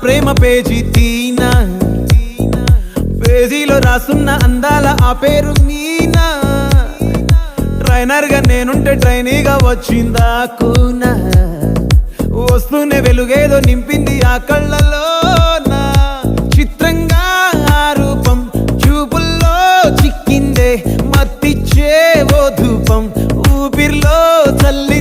ప్రేమ page తీనా, పేజీలో రాసున్న అందాల ఆ పేరు మీనా. ట్రైనర్ గా నేనుంటే ట్రైనీగా వచ్చిందా కూనా, వస్తూనే వెలుగేదో నింపింది ఆ కళ్ళలోనా. చిత్రంగా ఆ రూపం చూపుల్లో చిక్కిందే, మత్తిచ్చే ఓ ధూపం ఊపిరిలో చల్లి